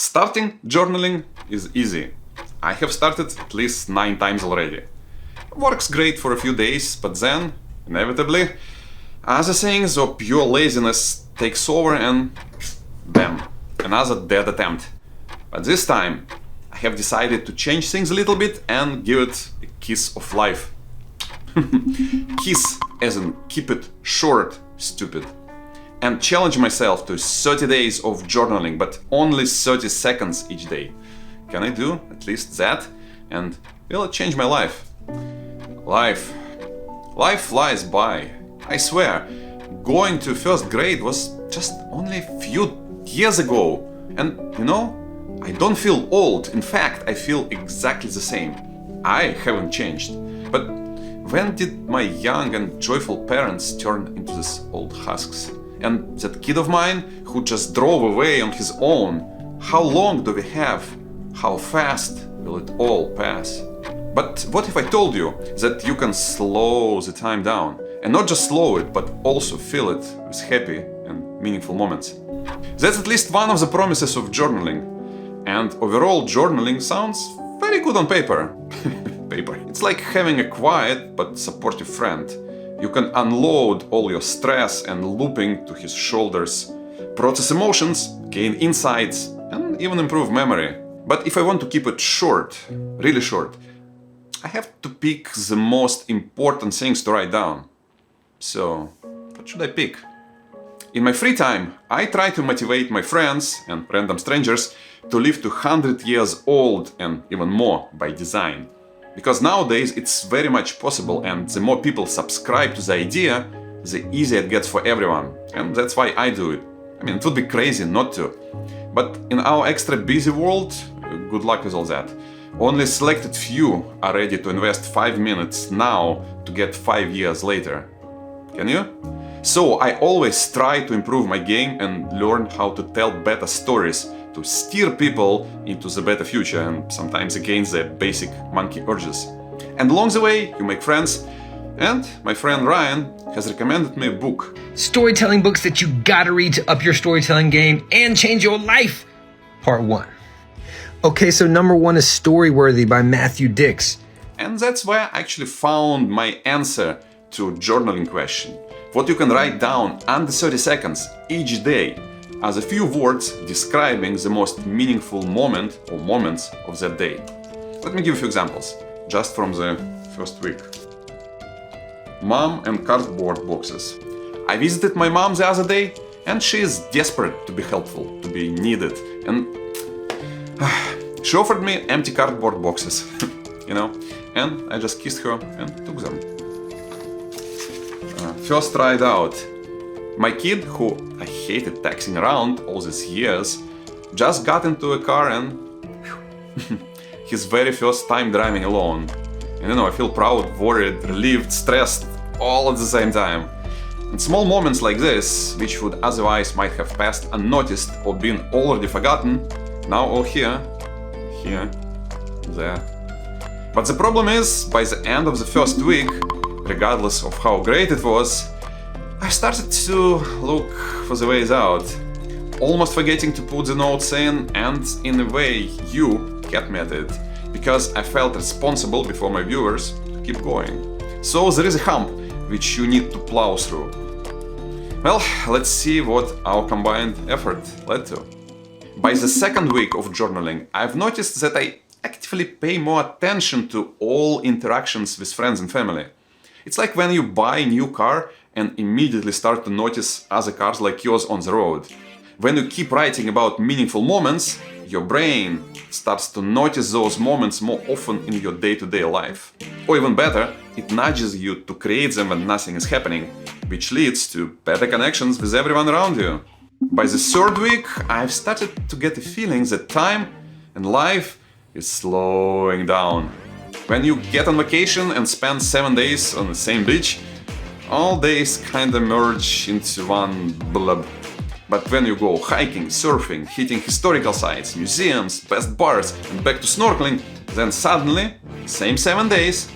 Starting journaling is easy. I have started at least 9 times already. Works great for a few days, but then, inevitably, other things or pure laziness takes over and bam, another dead attempt. But this time, I have decided to change things a little bit and give it a kiss of life. Kiss as in keep it short, stupid. And challenge myself to 30 days of journaling, but only 30 seconds each day. Can I do at least that? And will it change my life? Life flies by. I swear, going to first grade was just only a few years ago. And I don't feel old. In fact, I feel exactly the same. I haven't changed. But when did my young and joyful parents turn into these old husks? And that kid of mine who just drove away on his own, how long do we have? How fast will it all pass? But what if I told you that you can slow the time down? And not just slow it, but also fill it with happy and meaningful moments. That's at least one of the promises of journaling. And overall, journaling sounds very good on paper. It's like having a quiet but supportive friend. You can unload all your stress and looping to his shoulders, process emotions, gain insights, and even improve memory. But if I want to keep it short, really short, I have to pick the most important things to write down. So, what should I pick? In my free time, I try to motivate my friends and random strangers to live to 100 years old and even more by design. Because nowadays it's very much possible, and the more people subscribe to the idea, the easier it gets for everyone. And that's why I do it. I mean, it would be crazy not to. But in our extra busy world, good luck with all that. Only selected few are ready to invest 5 minutes now to get 5 years later. Can you? So I always try to improve my game and learn how to tell better stories, to steer people into the better future and sometimes against their basic monkey urges. And along the way, you make friends, and my friend Ryan has recommended me a book. Storytelling books that you gotta read to up your storytelling game and change your life. Part 1. Okay, so number 1 is Storyworthy by Matthew Dix. And that's where I actually found my answer to journaling question. What you can write down under 30 seconds each day as a few words describing the most meaningful moment or moments of that day. Let me give you a few examples, just from the first week. Mom and cardboard boxes. I visited my mom the other day, and she is desperate to be helpful, to be needed, and she offered me empty cardboard boxes, and I just kissed her and took them. First ride out. My kid, who I hated taxiing around all these years, just got into a car and his very first time driving alone. And I feel proud, worried, relieved, stressed, all at the same time. And small moments like this, which would otherwise might have passed unnoticed or been already forgotten, now all here, there. But the problem is, by the end of the first week, regardless of how great it was, I started to look for the ways out, almost forgetting to put the notes in, and in a way you kept me at it, because I felt responsible before my viewers to keep going. So there is a hump which you need to plow through. Well, let's see what our combined effort led to. By the second week of journaling, I've noticed that I actively pay more attention to all interactions with friends and family. It's like when you buy a new car and immediately start to notice other cars like yours on the road. When you keep writing about meaningful moments, your brain starts to notice those moments more often in your day-to-day life. Or even better, it nudges you to create them when nothing is happening, which leads to better connections with everyone around you. By the third week, I've started to get a feeling that time and life is slowing down. When you get on vacation and spend 7 days on the same beach, all days kinda merge into one blob. But when you go hiking, surfing, hitting historical sites, museums, best bars, and back to snorkeling, then suddenly, same 7 days,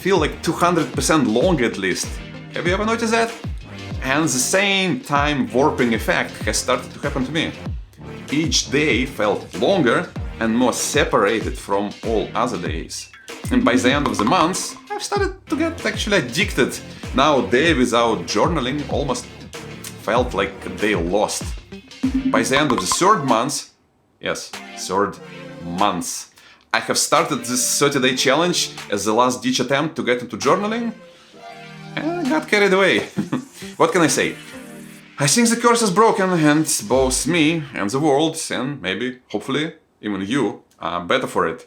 feel like 200% longer at least. Have you ever noticed that? And the same time warping effect has started to happen to me. each day felt longer and more separated from all other days. And by the end of the month, I've started to get actually addicted. Now a day without journaling almost felt like a day lost. By the end of the third month, yes, third month, I have started this 30-day challenge as the last-ditch attempt to get into journaling, and I got carried away. What can I say? I think the curse is broken, and both me and the world, and maybe, hopefully, even you, are better for it.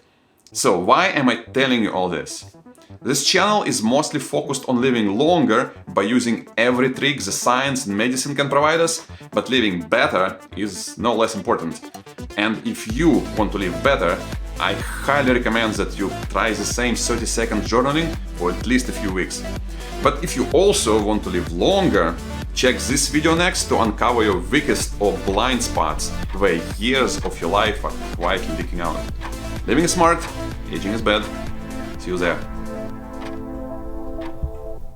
So why am I telling you all this? This channel is mostly focused on living longer by using every trick the science and medicine can provide us, but living better is no less important. And if you want to live better, I highly recommend that you try the same 30-second journaling for at least a few weeks. But if you also want to live longer, check this video next to uncover your weakest or blind spots where years of your life are quietly leaking out. Living is smart, aging is bad. See you there.